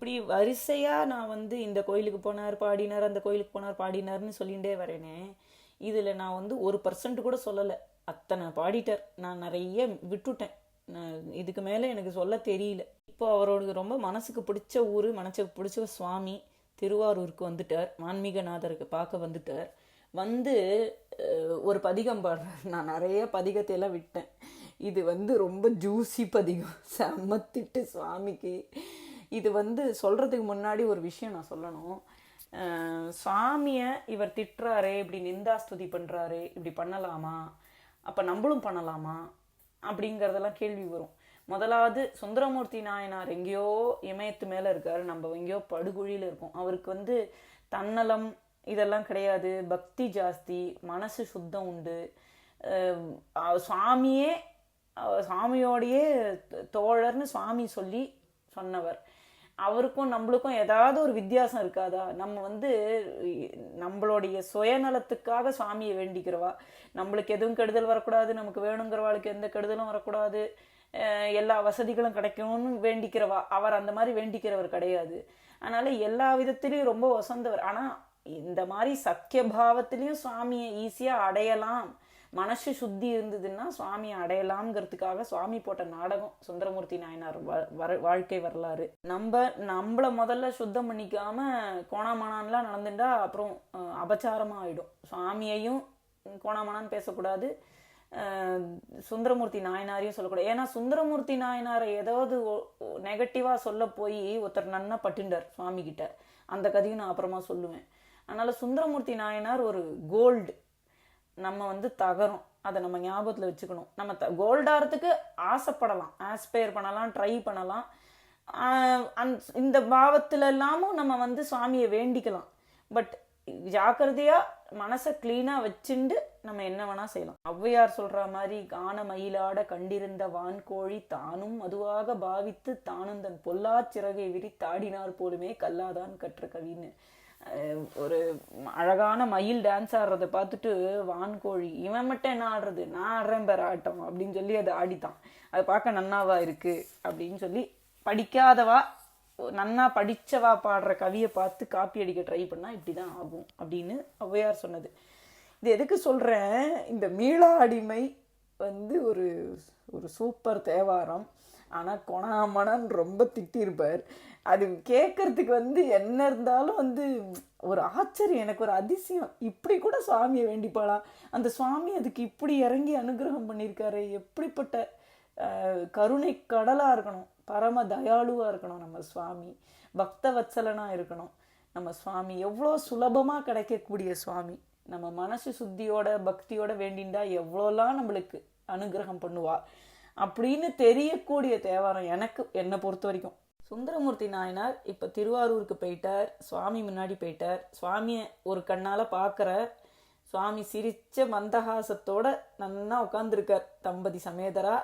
இப்படி வரிசையாக நான் வந்து இந்த கோயிலுக்கு போனார் பாடினார், அந்த கோயிலுக்கு போனார் பாடினார்னு சொல்லிகிட்டே வரேனே, இதில் நான் வந்து 1% கூட சொல்லலை. அத்தனை பாடிட்டார். நான் நிறைய விட்டுட்டேன். நான் இதுக்கு மேலே எனக்கு சொல்ல தெரியல. இப்போ அவரோட ரொம்ப மனசுக்கு பிடிச்ச ஊர், மனசுக்கு பிடிச்ச சுவாமி திருவாரூருக்கு வந்துட்டார். ஆன்மீகநாதருக்கு பார்க்க வந்துட்டார். வந்து ஒரு பதிகம் பாடுறார். நான் நிறைய பதிகத்தையெல்லாம் விட்டேன். இது வந்து ரொம்ப ஜூசி பதிகம், செம்மத்திட்டு சுவாமிக்கு. இது வந்து சொல்கிறதுக்கு முன்னாடி ஒரு விஷயம் நான் சொல்லணும். சுவாமியை இவர் திட்டுறாரு, இப்படி நிந்தாஸ்துதி பண்ணுறாரு, இப்படி பண்ணலாமா, அப்போ நம்மளும் பண்ணலாமா அப்படிங்கிறதெல்லாம் கேள்வி வரும். முதலாவது சுந்தரமூர்த்தி நாயனார் எங்கேயோ இமயத்து மேலே இருக்கார், நம்ம எங்கேயோ படுகுழியில் இருக்கோம். அவருக்கு வந்து தன்னலம் இதெல்லாம் கிடையாது, பக்தி ஜாஸ்தி, மனசு சுத்தம் உண்டு. சுவாமியே சாமியோடையே தோழர்னு சுவாமி சொல்லி சொன்னவர். அவருக்கும் நம்மளுக்கும் ஏதாவது ஒரு வித்தியாசம் இருக்காதா? நம்ம வந்து நம்மளுடைய சுயநலத்துக்காக சுவாமியை வேண்டிக்கிறவா. நம்மளுக்கு எதுவும் கெடுதல் வரக்கூடாது, நமக்கு வேணுங்கிறவாளுக்கு எந்த கெடுதலும் வரக்கூடாது, எல்லா வசதிகளும் கிடைக்கணும்னு வேண்டிக்கிறவா. அவர் அந்த மாதிரி வேண்டிக்கிறவர் கிடையாது. அதனால எல்லா விதத்திலையும் ரொம்ப வசந்தவர். ஆனால் இந்த மாதிரி சக்கிய பாவத்திலையும் சுவாமியை ஈஸியாக அடையலாம், மனசு சுத்தி இருந்ததுன்னா சுவாமியை அடையலாம்ங்கிறதுக்காக சுவாமி போட்ட நாடகம் சுந்தரமூர்த்தி நாயனார் வாழ்க்கை வரலாறு. நம்மளை முதல்ல சுத்தம் பண்ணிக்காம கோணாமணான்லாம் நடந்துட்டா அப்புறம் அபச்சாரமாக ஆகிடும். சுவாமியையும் கோணாமணான்னு பேசக்கூடாது, சுந்தரமூர்த்தி நாயனாரையும் சொல்லக்கூடாது. ஏன்னா சுந்தரமூர்த்தி நாயனாரை ஏதாவது நெகட்டிவாக சொல்ல போய் ஒருத்தர் நன்னா பட்டுண்டார் சுவாமி கிட்ட. அந்த கதையும் நான் அப்புறமா சொல்லுவேன். அதனால சுந்தரமூர்த்தி நாயனார் ஒரு கோல்டு, நம்ம வந்து தகரம், அதை நம்ம ஞாபகத்தில் வச்சுக்கணும். நம்ம கோல்டாகிறதுக்கு ஆசைப்படலாம், ஆஸ்பயர் பண்ணலாம், ட்ரை பண்ணலாம். இந்த பாவத்துல எல்லாமும் நம்ம வந்து சுவாமியை வேண்டிக்கலாம். பட் ஜாக்கிரதையாக மனசை க்ளீனாக வச்சுண்டு நம்ம என்ன வேணால் செய்யலாம். ஔவையார் சொல்கிற மாதிரி காண மயிலாட கண்டிருந்த வான்கோழி தானும் அதுவாக பாவித்து தானும் தன் பொல்லா சிறகை விரித்தாடினார் போலுமே கல்லாதான் கற்ற கவின்னு. ஒரு அழகான மயில் டான்ஸ் ஆடுறதை பார்த்துட்டு வான்கோழி இவன் மட்டும் என்ன ஆடுறது, நான் ஆடுறேன் பேர் ஆட்டம் அப்படின்னு சொல்லி அதை ஆடித்தான். அதை பார்க்க நன்னாவா இருக்குது அப்படின்னு சொல்லி படிக்காதவா நன்னா படித்தவா பாடுற கவியை பார்த்து காப்பி அடிக்க ட்ரை பண்ணால் இப்படி தான் ஆகும் அப்படின்னு ஔவையார் சொன்னது. இது எதுக்கு சொல்கிறேன், இந்த மீளா அடிமை வந்து ஒரு ஒரு சூப்பர் தேவாரம். ஆனால் கொணாமணன் ரொம்ப திட்டிருப்பார். அது கேட்கறதுக்கு வந்து என்ன இருந்தாலும் வந்து ஒரு ஆச்சரியம், எனக்கு ஒரு அதிசயம். இப்படி கூட சுவாமியை வேண்டிப்பாளா, அந்த சுவாமி அதுக்கு இப்படி இறங்கி அனுகிரகம் பண்ணியிருக்காரு. எப்படிப்பட்ட கருணை கடலாக இருக்கணும், பரம தயாளுவாக இருக்கணும் நம்ம சுவாமி, பக்த வத்சலனாக இருக்கணும் நம்ம சுவாமி. எவ்வளோ சுலபமாக கிடைக்கக்கூடிய சுவாமி. நம்ம மனசு சுத்தியோட பக்தியோட வேண்டிண்டா எவ்வளோலாம் நம்மளுக்கு அனுகிரகம் பண்ணுவா அப்படின்னு தெரியக்கூடிய தேவாரம் எனக்கு, என்னை பொறுத்த வரைக்கும். சுந்தரமூர்த்தி நாயனார் இப்போ திருவாரூருக்கு போயிட்டார், சுவாமி முன்னாடி போயிட்டார். சுவாமியை ஒரு கண்ணால் பார்க்குற சுவாமி சிரித்த மந்தஹாசத்தோட நன்னா உட்காந்துருக்கார், தம்பதி சமேதரா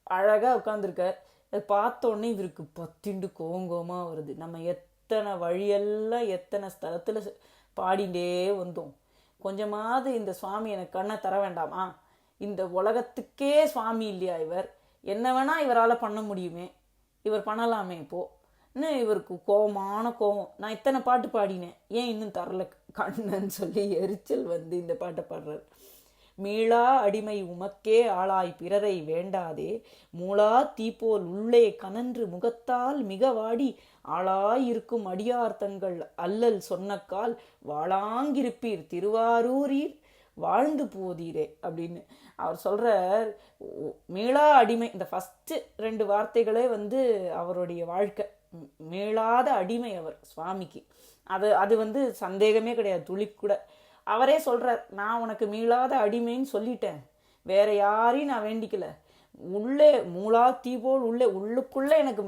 அழகாக உட்காந்துருக்கார். அதை பார்த்தோன்னே இவருக்கு பத்திண்டு கோங்கோமாக வருது. நம்ம எத்தனை வழியெல்லாம் எத்தனை ஸ்தலத்தில் பாடிண்டே வந்தோம், கொஞ்சமாவது இந்த சுவாமி எனக்கு கண்ணை தர வேண்டாமா? இந்த உலகத்துக்கே சுவாமி இல்லையா இவர்? என்ன வேணால் இவரால் பண்ண முடியுமே, இவர் பண்ணலாமே இப்போன்னு இவருக்கு கோபமான கோபம். நான் இத்தனை பாட்டு பாடினேன், ஏன் இன்னும் தரல கண்ணன்னு சொல்லி எரிச்சல் வந்து இந்த பாட்டை பாடுறார். மீளா அடிமை உமக்கே ஆளாய் பிறரை வேண்டாதே, மூளா தீப்போல் உள்ளே கனன்று முகத்தால் மிக வாடி ஆளாயிருக்கும் அடியார் தங்கள் அல்லல் சொன்னக்கால் வாழாங்கிருப்பீர் திருவாரூரீர் வாழ்ந்து போதீரே அப்படின்னு அவர் சொல்கிறார். மீளா அடிமை, இந்த ஃபஸ்ட்டு 2 வார்த்தைகளே வந்து அவருடைய வாழ்க்கை. மீளாத அடிமை அவர் சுவாமிக்கு. அது வந்து சந்தேகமே கிடையாது, துளி கூட. அவரே சொல்கிறார், நான் உனக்கு மீளாத அடிமைன்னு சொல்லிட்டேன், வேற யாரையும் நான் வேண்டிக்கல. உள்ளே மூளா தீபோல் உள்ளுக்குள்ளே எனக்கு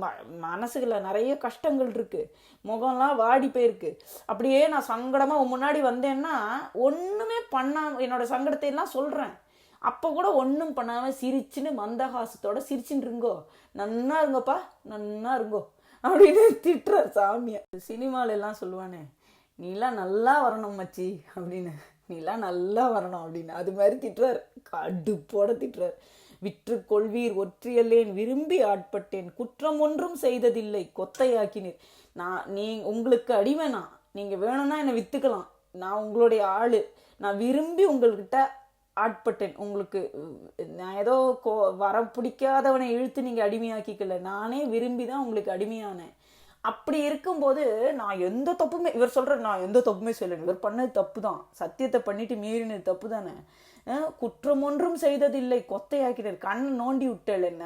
மனசுல நிறைய கஷ்டங்கள் இருக்குது, முகம்லாம் வாடி போயிருக்கு. அப்படியே நான் சங்கடமாக முன்னாடி வந்தேன்னா ஒன்றுமே பண்ணாமல் என்னோட சங்கடத்தை எல்லாம் சொல்கிறேன், அப்போ கூட ஒன்றும் பண்ணாமல் சிரிச்சுன்னு மந்தஹாசத்தோட சிரிச்சுன்னு இருங்கோ, நன்னா இருங்கப்பா நன்னா இருங்கோ அப்படின்னு திட்டுறார் சாமியை. சினிமாலெல்லாம் சொல்லுவானே, நீலாம் நல்லா வரணும் மச்சி அப்படின்னு, நீலாம் நல்லா வரணும் அப்படின்னு, அது மாதிரி திட்டுறார், கடுப்போட திட்டுறார். விற்று கொள்வீர் ஒற்றியல்லேன் விரும்பி ஆட்பட்டேன், குற்றம் ஒன்றும் செய்ததில்லை கொத்தையாக்கினீர். உங்களுக்கு அடிமை நான், நீங்க வேணும்னா என்னை வித்துக்கலாம், நான் உங்களுடைய ஆளு, நான் விரும்பி உங்கள்கிட்ட ஆட்பட்டேன், உங்களுக்கு நான் ஏதோ வர பிடிக்காதவனை இழுத்து நீங்க அடிமையாக்கிக்கல, நானே விரும்பி தான் உங்களுக்கு அடிமையானேன். அப்படி இருக்கும்போது நான் எந்த தப்புமே, இவர் சொல்ற நான் எந்த தப்புமே சொல்லலை, இவர் பண்ணது தப்பு தான், சத்தியத்தை பண்ணிட்டு மீறினது தப்பு தானே, குற்றம் ஒன்றும் செய்ததில்லை, கொத்தையாக்கிறார், கண்ணை நோண்டி விட்டல் என்ன.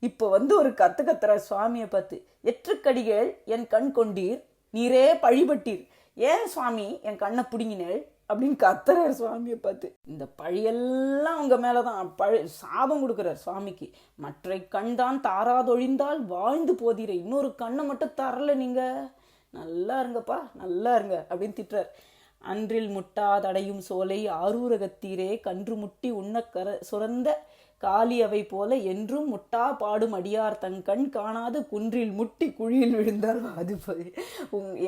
இப்போ ஒரு கத்துற சுவாமியை பார்த்து, எற்றுக்கடிகள் என் கண் கொண்டீர், நீரே பழிபட்டீர், ஏன் சுவாமி என் கண்ணை பிடுங்கினேள் அப்படின்னு கத்துறார் சுவாமியை பார்த்து. இந்த பழியெல்லாம் அவங்க மேலதான் சாபம் கொடுக்குறார் சுவாமிக்கு. மற்ற கண் தான் தாராதொழிந்தால் வாழ்ந்து போதீர, இன்னொரு கண்ணை மட்டும் தரல, நீங்க நல்லா இருங்கப்பா, நல்லா இருங்க அப்படின்னு திட்டுறார். அன்றில் முட்டாதடையும் சோலை ஆரூரகத்தீரே, கன்று முட்டி உண்ண சுரந்த காலி அவை போல என்றும் முட்டா பாடும் அடியார் தங்கண் காணாது குன்றில் முட்டி குழியில் விழுந்தால் அது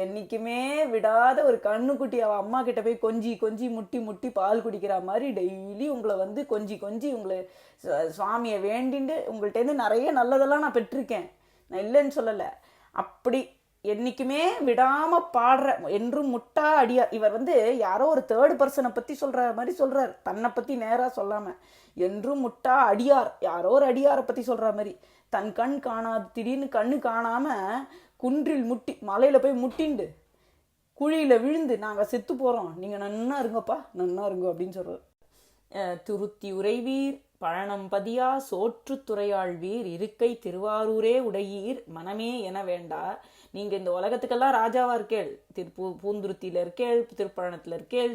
என்னைக்குமே விடாத ஒரு கண்ணுக்குட்டி அவள் அம்மா கிட்ட போய் கொஞ்சி கொஞ்சி முட்டி முட்டி பால் குடிக்கிற மாதிரி டெய்லி உங்களை கொஞ்சி கொஞ்சி உங்களை சுவாமியை வேண்டிண்டு உங்கள்கிட்டேருந்து நிறைய நல்லதெல்லாம் நான் பெற்றிருக்கேன், நான் இல்லைன்னு சொல்லலை, அப்படி என்னைக்குமே விடாம பாடுற என்றும் முட்டா அடியார். இவர் யாரோ ஒரு தேர்ட் பர்சனை பத்தி சொல்ற மாதிரி சொல்றார், தன்னை பத்தி நேரா சொல்லாம, என்றும் முட்டா அடியார், யாரோ ஒரு அடியாரை பத்தி சொல்ற மாதிரி, தன் கண் காணாது, திடீர்னு கண்ணு காணாம குன்றில் முட்டி, மலையில போய் முட்டிண்டு குழியில விழுந்து நாங்க செத்து போறோம், நீங்க நன்னா இருங்கப்பா, நன்னா இருங்கோ அப்படின்னு சொல்றாரு. துருத்தி உறைவீர் பழனம் பதியா சோற்று துறையாழ்வீர், இருக்கை திருவாரூரே உடையீர் மனமே என வேண்டா, நீங்க இந்த உலகத்துக்கெல்லாம் ராஜாவா இருக்கேள், பூந்துருத்தியில இருக்கேள், திருப்பழனத்துல இருக்கேள்,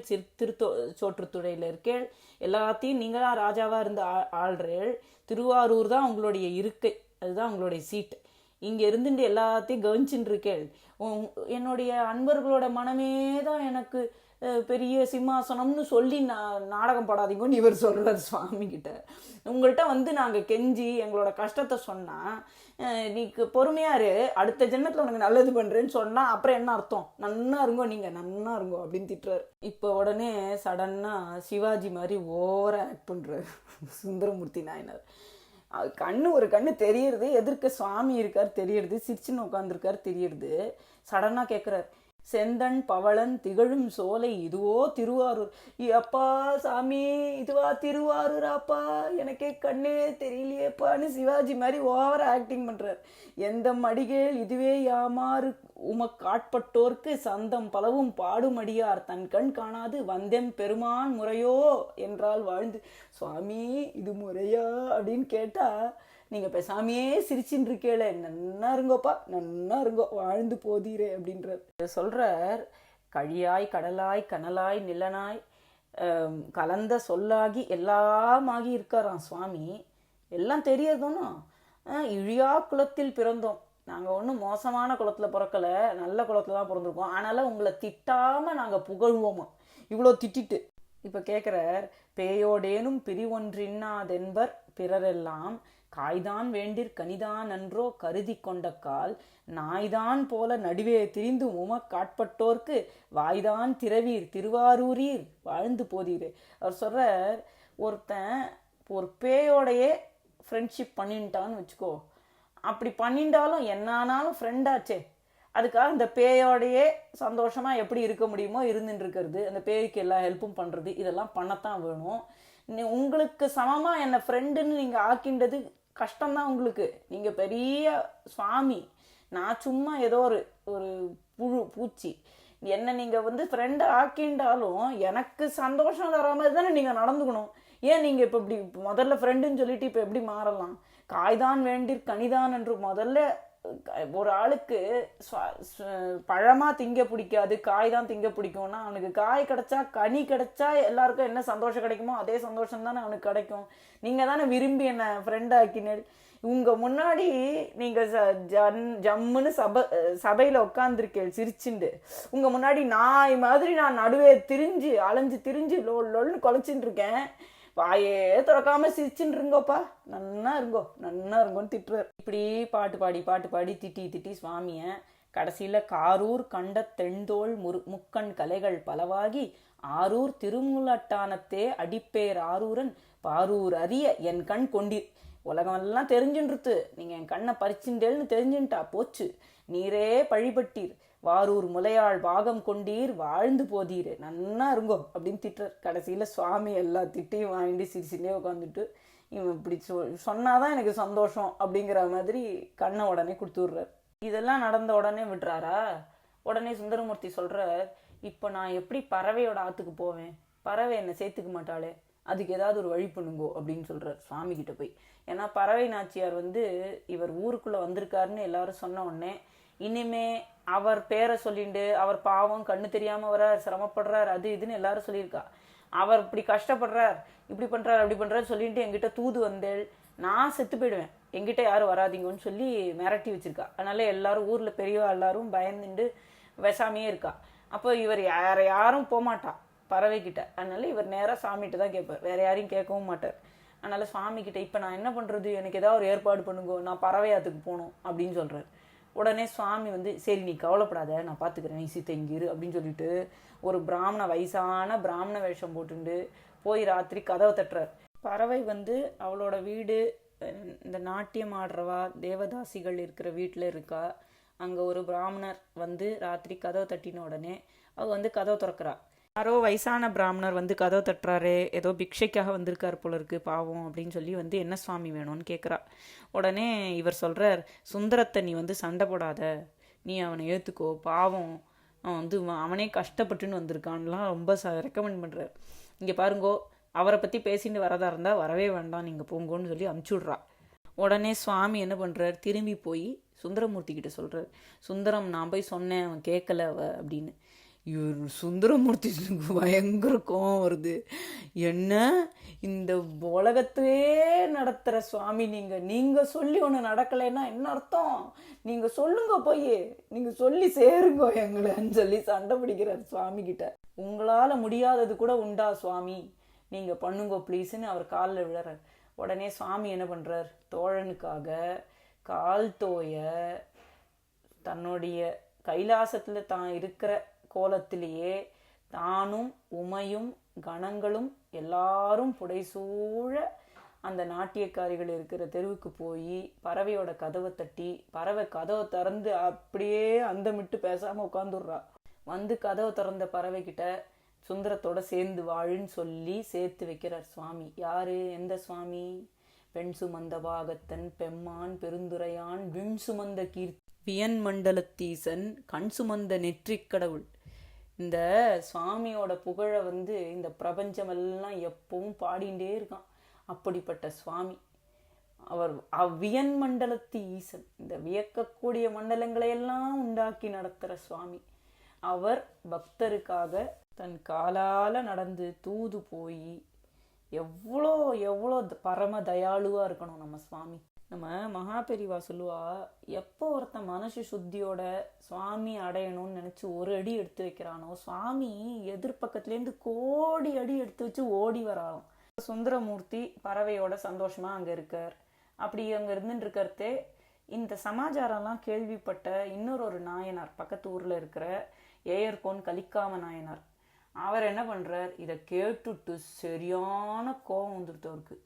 சோற்றுத்துறையில இருக்கேள், எல்லாத்தையும் நீங்க தான் ராஜாவா இருந்து ஆள்றேள், திருவாரூர் தான் உங்களுடைய இருக்கை, அதுதான் உங்களுடைய சீட், இங்க இருந்துட்டு எல்லாத்தையும் கவனிச்சுட்டு இருக்கேள், என்னுடைய அன்பர்களோட மனமே தான் எனக்கு பெரிய சிம்மாசனம்னு சொல்லி நாடகம் படாதீங்கன்னு இவர் சொல்றார் சுவாமி கிட்ட. உங்கள்கிட்ட நாங்கள் கெஞ்சி எங்களோட கஷ்டத்தை சொன்னா நீக்கு பொறுமையாரு, அடுத்த ஜென்மத்தில் உனக்கு நல்லது பண்றேன்னு சொன்னா அப்புறம் என்ன அர்த்தம், நன்னா இருங்கோ நீங்க நன்னா இருங்கோ அப்படின்னு திட்டுறாரு. இப்போ உடனே சடன்னா சிவாஜி மாதிரி ஓவரா ஆக்ட் பண்றாரு சுந்தரமூர்த்தி நாயனார். ஒரு கண்ணு தெரியறது, எதிர்க்க சுவாமி இருக்கார் தெரியறது, சிரிச்சுன்னு உட்காந்துருக்காரு தெரியறது. சடனா கேட்குறாரு, செந்தன் பவளன் திகழும் சோலை இதுவோ திருவாரூர், அப்பா சாமி இதுவா திருவாரூராப்பா, எனக்கே கண்ணே தெரியலையேப்பான்னு சிவாஜி மாதிரி ஓவர ஆக்டிங் பண்றார். எந்த மடிகள் இதுவே யாமாறு உமக்கு ஆட்பட்டோர்க்கு சந்தம் பலவும் பாடுமடியார் தன் கண் காணாது வந்தெம் பெருமான் முறையோ என்றால் வாழ்ந்து. சுவாமி இது முறையா அப்படின்னு கேட்டா நீங்க பேசாமையே சிரிச்சுட்டு இருக்கேளே, நன்னா இருங்கோப்பா நன்னா இருங்கோ வாழ்ந்து போதீரே அப்படின்றார். சொல்றார், கழியாய் கடலாய் கனலாய் நிலனாய் கலந்த சொல்லாகி எல்லாமாகி இருக்காராம் சுவாமி. எல்லாம் தெரியறதுன்னு இழியா குலத்தில் பிறந்தோம், நாங்கள் ஒன்றும் மோசமான குளத்தில் பிறக்கலை, நல்ல குளத்தில் தான் பிறந்திருக்கோம், ஆனாலும் உங்களை திட்டாமல் நாங்கள் புகழ்வோமா, இவ்வளோ திட்டிட்டு. இப்போ கேட்குறார், பேயோடேனும் பிரிவொன்றின்னாதென்பர் பிறரெல்லாம் காய்தான் வேண்டிற் கனிதான் அன்றோ கருதி கொண்ட கால் நாய்தான் போல நடுவே திரிந்து காட்பட்டோர்க்கு வாய்தான் திரவீர் திருவாரூரீர் வாழ்ந்து போதீர். அவர் சொல்றார், ஒருத்தன் ஒரு பேயோடையே ஃப்ரெண்ட்ஷிப் பண்ணிட்டான்னு வச்சுக்கோ, அப்படி பண்ணிட்டாலும் என்னானாலும் ஃப்ரெண்டாச்சே, அதுக்காக இந்த பேயோடையே சந்தோஷமா எப்படி இருக்க முடியுமோ இருந்துட்டு இருக்கிறது, அந்த பேய்க்கு எல்லா ஹெல்ப்பும் பண்றது, இதெல்லாம் பண்ணத்தான் வேணும். உங்களுக்கு சமமா என்ன ஃப்ரெண்டுன்னு நீங்க ஆக்கின்றது கஷ்டம்தான் உங்களுக்கு, நீங்க பெரிய சுவாமி, நான் சும்மா ஏதோ ஒரு பூச்சி, என்ன நீங்க ஃப்ரெண்டு ஆக்கின்றாலும் எனக்கு சந்தோஷம் தர மாதிரி தானே நீங்க நடந்துக்கணும். ஏன் நீங்க இப்ப இப்படி முதல்ல ஃப்ரெண்டுன்னு சொல்லிட்டு இப்ப எப்படி மாறலாம்? காய்தான் வேண்டிற் கனிதான் என்று முதல்ல ஒரு ஆளுக்கு பழமா திங்க பிடிக்காது, காய் தான் திங்க பிடிக்கும்னா அவனுக்கு காய் கிடைச்சா கனி கிடைச்சா எல்லாருக்கும் என்ன சந்தோஷம் கிடைக்குமோ அதே சந்தோஷம் தானே அவனுக்கு கிடைக்கும். நீங்க தானே விரும்பி என்ன ஃப்ரெண்ட் ஆக்கினேன். உங்க முன்னாடி நீங்க ஜம்முன்னு சபையில உட்காந்துருக்கேன் சிரிச்சுண்டு, உங்க முன்னாடி நாய் மாதிரி நான் நடுவே அலைஞ்சு திரிஞ்சு லொல்னு குலைச்சிட்டு இருக்கேன், வாயே திறக்காம சிரிச்சுன்னு இருங்கோப்பா நன்னா இருங்கோன்னு திட்டுறார். இப்படி பாட்டு பாடி திட்டி சுவாமிய கடைசியில காரூர் கண்ட தென்தோள் முக்கண் கலைகள் பலவாகி ஆரூர் திருமூலட்டானத்தே அடிப்பேர் ஆரூரன் பாரூர் அறிய என் கண் கொண்டீர். உலகம் எல்லாம் தெரிஞ்சுன்றது, நீங்க என் கண்ணை பறிச்சுட்டேன்னு தெரிஞ்சுட்டா போச்சு, நீரே பழிபட்டீர், வாரூர் முலையாள் பாகம் கொண்டீர், வாழ்ந்து போதீர், நன்னா இருங்கோ அப்படின்னு திட்டுறார். கடைசியில் சுவாமி எல்லா திட்டையும் வாங்கிட்டு சிரிச்சுட்டே உட்காந்துட்டு, இவன் இப்படி சொன்னாதான் எனக்கு சந்தோஷம் அப்படிங்கிற மாதிரி கண்ணை உடனே கொடுத்துட்றார். இதெல்லாம் நடந்த உடனே விட்டுறாரா? உடனே சுந்தரமூர்த்தி சொல்கிறார், இப்போ நான் எப்படி பறவையோட ஆற்றுக்கு போவேன், பறவை என்னை சேர்த்துக்க மாட்டாளே, அதுக்கு ஏதாவது ஒரு வழி பண்ணுங்கோ அப்படின்னு சொல்கிறார் சுவாமி கிட்ட போய். ஏன்னா பறவை நாச்சியார் இவர் ஊருக்குள்ளே வந்திருக்காருன்னு எல்லாரும் சொன்ன உடனே இனிமே அவர் பேரை சொல்லிண்டு அவர் பாவம் கண்ணு தெரியாமல் வரார், சிரமப்படுறார், அது இதுன்னு எல்லாரும் சொல்லியிருக்கா. அவர் இப்படி கஷ்டப்படுறார், இப்படி பண்ணுறார், அப்படி பண்ணுறாரு சொல்லிட்டு என்கிட்ட தூது வந்தேள், நான் செத்து போயிடுவேன், எங்கிட்ட யாரும் வராதிங்கன்னு சொல்லி மிரட்டி வச்சிருக்கா. அதனால எல்லாரும் ஊரில் பெரியவா எல்லாரும் பயந்துட்டு விசாமியே இருக்கா. அப்போ இவர் யாரும் போகமாட்டா பறவைக்கிட்ட. அதனால இவர் நேராக சாமிகிட்ட தான் கேட்பார், வேற யாரையும் கேட்கவும் மாட்டார். அதனால சுவாமி கிட்ட இப்போ நான் என்ன பண்ணுறது, எனக்கு ஏதாவது ஒரு ஏற்பாடு பண்ணுங்கோ, நான் பறவையாத்துக்கு போகணும் அப்படின்னு சொல்கிறார். உடனே சுவாமி சரி நீ கவலைப்படாத, நான் பார்த்துக்கிறேன், நீ சீத்தை இங்கிரு அப்படின்னு சொல்லிட்டு ஒரு வயசான பிராமண வேஷம் போட்டுண்டு போய் ராத்திரி கதவை தட்டுறார். பறவை அவளோட வீடு இந்த நாட்டியம் ஆடுறவா தேவதாசிகள் இருக்கிற வீட்டில் இருக்கா. அங்கே ஒரு பிராமணர் ராத்திரி கதவை தட்டின உடனே அவ கதவை திறக்கிறா. யாரோ வயசான பிராமணர் கதவை தட்டுறாரு, ஏதோ பிக்ஷைக்காக வந்திருக்காரு போல இருக்கு பாவம் அப்படின்னு சொல்லி என்ன சுவாமி வேணும்னு கேட்குறா. உடனே இவர் சொல்கிறார், சுந்தரத்தை நீ சண்டை போடாத, நீ அவனை ஏற்றுக்கோ, பாவம் அவன் அவனே கஷ்டப்பட்டுன்னு வந்திருக்கான்லாம் ரொம்ப ரெக்கமெண்ட் பண்ணுறார். இங்கே பாருங்கோ, அவரை பற்றி பேசிட்டு வரதா இருந்தால் வரவே வேண்டாம், நீங்கள் போங்கோன்னு சொல்லி அமுச்சுட்றா. உடனே சுவாமி என்ன பண்ணுறார், திரும்பி போய் சுந்தரமூர்த்தி கிட்ட சொல்கிறார், சுந்தரம் நான் போய் சொன்னேன், அவன் கேட்கல அப்படின்னு. இவர் சுந்தரமூர்த்திக்கு பயங்கர கோவம் வருது. என்ன இந்த உலகத்தையே நடத்துகிற சுவாமி நீங்கள் சொல்லி ஒன்று நடக்கலைன்னா என்ன அர்த்தம், நீங்கள் சொல்லுங்க, போய் நீங்கள் சொல்லி சேருங்க எங்களைன்னு சொல்லி சண்டை பிடிக்கிறார் சுவாமி கிட்ட. உங்களால் முடியாதது கூட உண்டா சுவாமி, நீங்கள் பண்ணுங்க ப்ளீஸ்ன்னு அவர் காலில் விழறார். உடனே சுவாமி என்ன பண்ணுறார், தோழனுக்காக கால் தோய தன்னுடைய கைலாசத்தில் தான் இருக்கிற கோலத்திலேயே தானும் உமையும் கணங்களும் எல்லாரும் புடைசூழ அந்த நாட்டியக்காரிகள் இருக்கிற தெருவுக்கு போய் பறவையோட கதவை தட்டி, பறவை கதவை திறந்து அப்படியே அந்தமிட்டு பேசாமல் உட்காந்துடுறா. கதவை திறந்த பறவை கிட்ட சுந்தரத்தோட சேர்ந்து வாழுன்னு சொல்லி சேர்த்து வைக்கிறார் சுவாமி. யாரு, எந்த சுவாமி? பெண் சுமந்த பாகத்தன் பெம்மான் பெருந்துரையான் விண் சுமந்த கீர்த்தி வியன் மண்டலத்தீசன் கண் சுமந்த நெற்றிக் கடவுள். இந்த சுவாமியோட புகழை இந்த பிரபஞ்சமெல்லாம் எப்பவும் பாடிண்டே இருக்கான். அப்படிப்பட்ட சுவாமி அவர் அவ்வியன் மண்டலத்து ஈசன், இந்த வியக்கக்கூடிய மண்டலங்களையெல்லாம் உண்டாக்கி நடத்துகிற சுவாமி. அவர் பக்தருக்காக தன் காலால் நடந்து தூது போய் எவ்வளோ எவ்வளோ பரம தயாளுவாக இருக்கணும் நம்ம சுவாமி. நம்ம மகாபெரிவா சொல்லுவா, எப்போ ஒருத்தன் மனசு சுத்தியோட சுவாமி அடையணும்னு நினச்சி ஒரு அடி எடுத்து வைக்கிறானோ, சுவாமி எதிர்பக்கத்துலேருந்து கோடி அடி எடுத்து வச்சு ஓடி வராலும். சுந்தரமூர்த்தி பறவையோட சந்தோஷமாக அங்கே இருக்கார். அப்படி அங்கே இருந்துட்டு இருக்கிறதே இந்த சமாச்சாரம்லாம் கேள்விப்பட்ட இன்னொரு நாயனார் பக்கத்து ஊரில் இருக்கிற ஏயர்கோன் கலிக்காம நாயனார், அவர் என்ன பண்ணுறார், இதை கேட்டுட்டு சரியான கோபம் வந்துடுது அவருக்கு.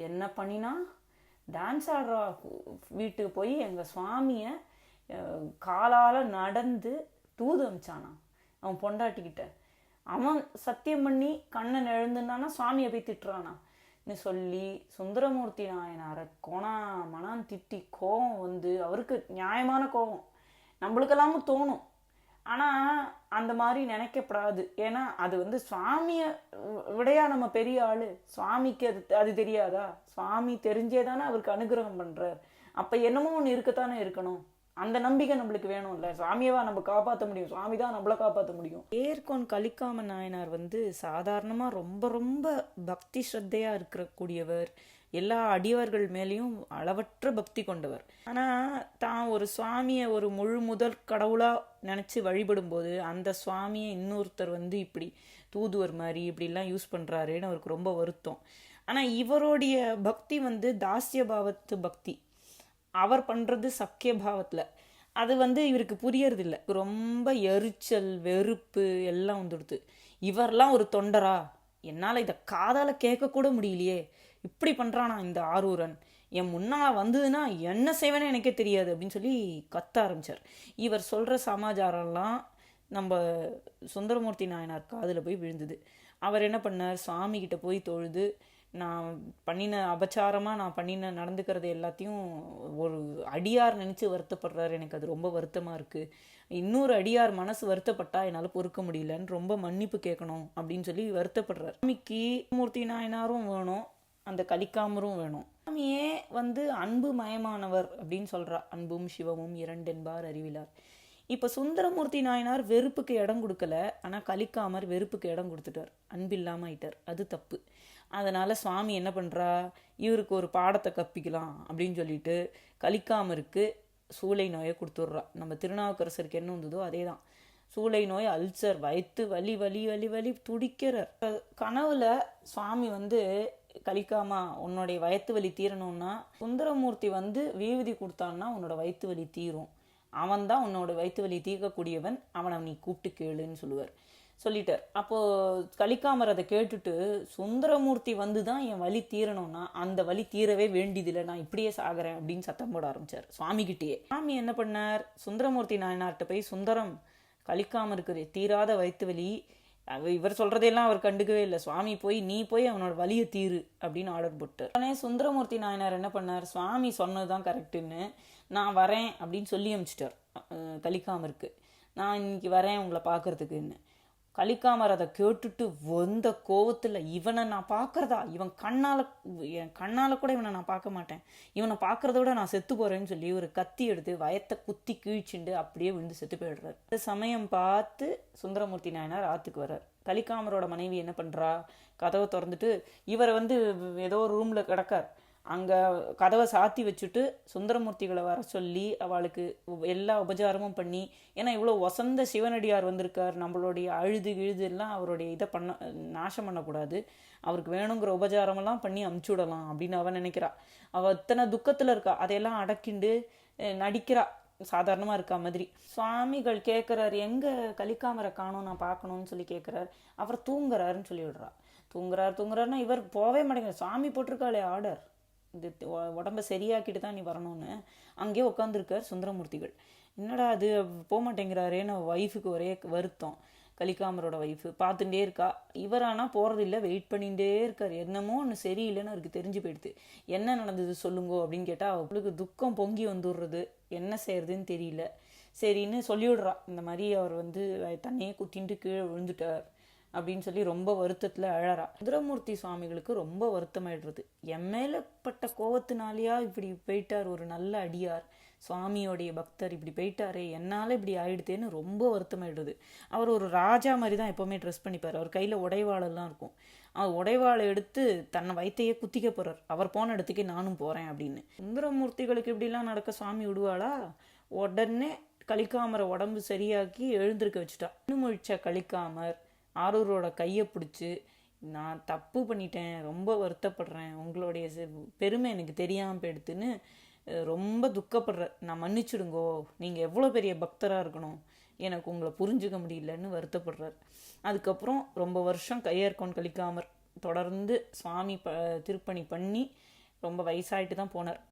என்ன பண்ணினா, டான்ஸ் ஆடுற வீட்டுக்கு போய் எங்கள் சுவாமியை காலால் நடந்து தூது அமிச்சானா அவன் பொண்டாட்டிக்கிட்ட. அவன் சத்தியம் பண்ணி கண்ணன் எழுந்துனானா சுவாமியை போய் திட்டுறானா சொல்லி சுந்தரமூர்த்தி நாயனாரை மனான் திட்டி கோபம் அவருக்கு நியாயமான கோபம் நம்மளுக்கெல்லாமும் தோணும். ஆனால் அந்த மாதிரி நினைக்கப்படாது. ஏன்னா அது சுவாமியை விடையா நம்ம பெரிய ஆள், சுவாமிக்கு அது தெரியாதா? சுவாமி தெரிஞ்சே தானே அவருக்கு அனுகிரகம் பண்ணுறார். அப்போ என்னமோ ஒன்று இருக்கத்தானே இருக்கணும். அந்த நம்பிக்கை நம்மளுக்கு வேணும் இல்லை? சுவாமியவா நம்ம காப்பாற்ற முடியும், சுவாமி தான் நம்மளை காப்பாற்ற முடியும். ஏர்கோன் கலிக்காம நாயனார் சாதாரணமாக ரொம்ப ரொம்ப பக்தி ஸ்ரத்தையாக இருக்கக்கூடியவர், எல்லா அடியவர்கள் மேலேயும் அளவற்ற பக்தி கொண்டவர். ஆனால் தான் ஒரு சுவாமியை ஒரு முழு முதல் கடவுளாக நினச்சி வழிபடும்போது அந்த சுவாமியை இன்னொருத்தர் இப்படி தூதுவர் மாதிரி இப்படிலாம் யூஸ் பண்ணுறாருன்னு அவருக்கு ரொம்ப வருத்தம். ஆனால் இவருடைய பக்தி தாசிய பாவத்து பக்தி, அவர் பண்ணுறது சக்கிய பாவத்தில். அது இவருக்கு புரியறதில்லை. ரொம்ப எரிச்சல் வெறுப்பு எல்லாம் வந்துடுது. இவரெல்லாம் ஒரு தொண்டரா, என்னால் இதை காதால் கேட்கக்கூட முடியலையே, இப்படி பண்ணுறானா இந்த ஆரூரன், என் முன்னால் வந்ததுன்னா என்ன செய்வேன்னு எனக்கே தெரியாது அப்படின்னு சொல்லி கத்த ஆரம்பித்தார். இவர் சொல்கிற சமாச்சாரம்லாம் நம்ம சுந்தரமூர்த்தி நாயனார் காதில் போய் விழுந்தது. அவர் என்ன பண்ணார், சாமிக்கிட்ட போய் தொழுது, நான் பண்ணின அபச்சாரமாக நான் பண்ணின நடந்துக்கிறது எல்லாத்தையும் ஒரு அடியார் நினச்சி வருத்தப்படுறாரு, எனக்கு அது ரொம்ப வருத்தமாக இருக்குது, இன்னொரு அடியார் மனசு வருத்தப்பட்டா என்னால் பொறுக்க முடியலன்னு ரொம்ப மன்னிப்பு கேட்கணும் அப்படின்னு சொல்லி வருத்தப்படுறார். சாமிக்கு மூர்த்தி நாயனாரும் வேணும், அந்த கலிக்காமரும் வேணும். சாமியே அன்பு மயமானவர் அப்படின்னு சொல்கிறா. அன்பும் சிவமும் இரண்டென்பார் அறிவிலார். இப்போ சுந்தரமூர்த்தி நாயனார் வெறுப்புக்கு இடம் கொடுக்கல, ஆனால் கலிக்காமர் வெறுப்புக்கு இடம் கொடுத்துட்டார், அன்பில்லாமல் ஆயிட்டார். அது தப்பு. அதனால் சுவாமி என்ன பண்ணுறா, இவருக்கு ஒரு பாடத்தை கற்பிக்கலாம் அப்படின்னு சொல்லிட்டு கலிக்காமருக்கு சூளை நோயை கொடுத்துட்றா. நம்ம திருநாவுக்கரசருக்கு என்ன வந்ததோ அதே தான். சூளை நோய், அல்சர், வயிற்று வலி வலி வலி வலி துடிக்கிறார். கனவுல சுவாமி கலிக்காமா, உன்னுடைய வயிற்று வலி தீரணும்னா சுந்தரமூர்த்தி விபூதி கொடுத்தான்னா உன்னோட வயிற்று வலி தீரும், அவன் தான் உன்னோட வயிற்று வலி தீர்க்கக்கூடியவன், அவனை நீ கூப்பிட்டு கேளுன்னு சொல்லிட்டார். அப்போது கலிக்காமர் அதை கேட்டுட்டு, சுந்தரமூர்த்தி தான் என் வலி தீரணும்னா அந்த வலி தீரவே வேண்டியதில்லை, நான் இப்படியே சாகிறேன் அப்படின்னு சத்தம் போட ஆரம்பித்தார் சுவாமிகிட்டேயே. சுவாமி என்ன பண்ணார், சுந்தரமூர்த்தி நாயனார்கிட்ட போய், சுந்தரம், கலிக்காமருக்கு தீராத வயிற்று வலி, இவர் சொல்கிறதையெல்லாம் அவர் கண்டுக்கவே இல்லை. சுவாமி நீ போய் அவனோட வலியை தீரு அப்படின்னு ஆர்டர் போட்டார். உடனே சுந்தரமூர்த்தி நாயனார் என்ன பண்ணார், சுவாமி சொன்னது தான் கரெக்டுன்னு நான் வரேன் அப்படின்னு சொல்லி அனுப்பிச்சிட்டார் கலிக்காமருக்கு. நான் இன்னைக்கு வரேன் உங்களை பார்க்கறதுக்குன்னு. கலிக்காமர் அதை கேட்டுட்டு வந்த கோவத்தில், இவனை நான் பார்க்குறதா, என் கண்ணால் கூட இவனை நான் பார்க்க மாட்டேன், இவனை பார்க்குறத விட நான் செத்து போகிறேன்னு சொல்லி ஒரு கத்தி எடுத்து வயத்தை குத்தி கிழிச்சுண்டு அப்படியே விழுந்து செத்து போயிடுறாரு. அந்த சமயம் பார்த்து சுந்தரமூர்த்தி நாயனார் ஆற்றுக்கு வர்றார். கலிக்காமரோட மனைவி என்ன பண்ணுறா, கதவை திறந்துட்டு, இவரை ஏதோ ஒரு ரூமில் கிடக்கார், அங்கே கதவை சாத்தி வச்சுட்டு சுந்தரமூர்த்திகளை வர சொல்லி அவளுக்கு எல்லா உபச்சாரமும் பண்ணி, ஏன்னா இவ்வளோ வசந்த சிவனடியார் வந்திருக்கார், நம்மளுடைய அழுது கிழுது எல்லாம் அவருடைய இதை நாசம் பண்ணக்கூடாது, அவருக்கு வேணுங்கிற உபச்சாரமெல்லாம் பண்ணி அமுச்சுடலாம் அப்படின்னு அவன் நினைக்கிறா. அவள் இத்தனை துக்கத்தில் இருக்கா, அதையெல்லாம் அடக்கிண்டு நடிக்கிறா, சாதாரணமாக இருக்கா மாதிரி. சுவாமிகள் கேட்குறாரு, எங்கே கலிக்காமரை காணும், நான் பார்க்கணும்னு சொல்லி கேட்குறாரு. அவர் தூங்குறாருன்னு சொல்லி விடுறா. தூங்குறாருன்னா இவர் போவே மாட்டேங்கிற, சுவாமி போட்டிருக்காளே ஆர்டர், இது உடம்ப சரியாக்கிட்டு தான் நீ வரணும்னு. அங்கேயே உட்காந்துருக்கார் சுந்தரமூர்த்திகள். என்னடா அது போக மாட்டேங்கிறாரேன்னு ஒய்ஃபுக்கு ஒரே வருத்தம். கலிக்காமரோட ஒய்ஃபு பார்த்துட்டே இருக்கா. இவரானா போகிறதில்ல, வெயிட் பண்ணிகிட்டே இருக்கார். என்னமோ ஒன்று சரியில்லைன்னு அவருக்கு தெரிஞ்சு போயிடுது. என்ன நடந்தது சொல்லுங்கோ அப்படின்னு கேட்டால் அவளுக்கு துக்கம் பொங்கி வந்துடுறது, என்ன செய்யறதுன்னு தெரியல. சரின்னு சொல்லிவிடுறா, இந்த மாதிரி அவர் தன்னையே குத்தின்ட்டு கீழே விழுந்துட்டார் அப்படின்னு சொல்லி ரொம்ப வருத்தத்தில் அழறா. சுந்தரமூர்த்தி சுவாமிகளுக்கு ரொம்ப வருத்தமாயிடுறது. என் மேலே பட்ட கோவத்தினாலேயா இப்படி போயிட்டார் ஒரு நல்ல அடியார், சுவாமியோடைய பக்தர் இப்படி போயிட்டாரே, என்னால் இப்படி ஆயிடுதேன்னு ரொம்ப வருத்தமாயிடுறது. அவர் ஒரு ராஜா மாதிரி தான் எப்போவுமே ட்ரெஸ் பண்ணிப்பார். அவர் கையில் உடைவாளெல்லாம் இருக்கும். அவர் உடைவாளை எடுத்து தன்னை வயிற்றையே குத்திக்க போகிறார், அவர் போன இடத்துக்கே நானும் போகிறேன் அப்படின்னு. சுந்தரமூர்த்திகளுக்கு இப்படிலாம் நடக்க சுவாமி விடுவாளா? உடனே கலிக்காமரை உடம்பு சரியாக்கி எழுந்திருக்க வச்சுட்டா. இன்னும் முழிச்ச கலிக்காமர் ஆரூரோட கையை பிடிச்சி, நான் தப்பு பண்ணிட்டேன், ரொம்ப வருத்தப்படுறேன், உங்களுடைய பெருமை எனக்கு தெரியாமல் போயிடுத்துன்னு ரொம்ப துக்கப்படுற, நான் மன்னிச்சுடுங்கோ, நீங்கள் எவ்வளோ பெரிய பக்தராக இருக்கணும், எனக்கு உங்களை புரிஞ்சுக்க முடியலன்னு வருத்தப்படுறார். அதுக்கப்புறம் ரொம்ப வருஷம் கையேற்கோன் கலிக்காமர் தொடர்ந்து சுவாமி திருப்பணி பண்ணி ரொம்ப வயசாயிட்டு தான் போனார்.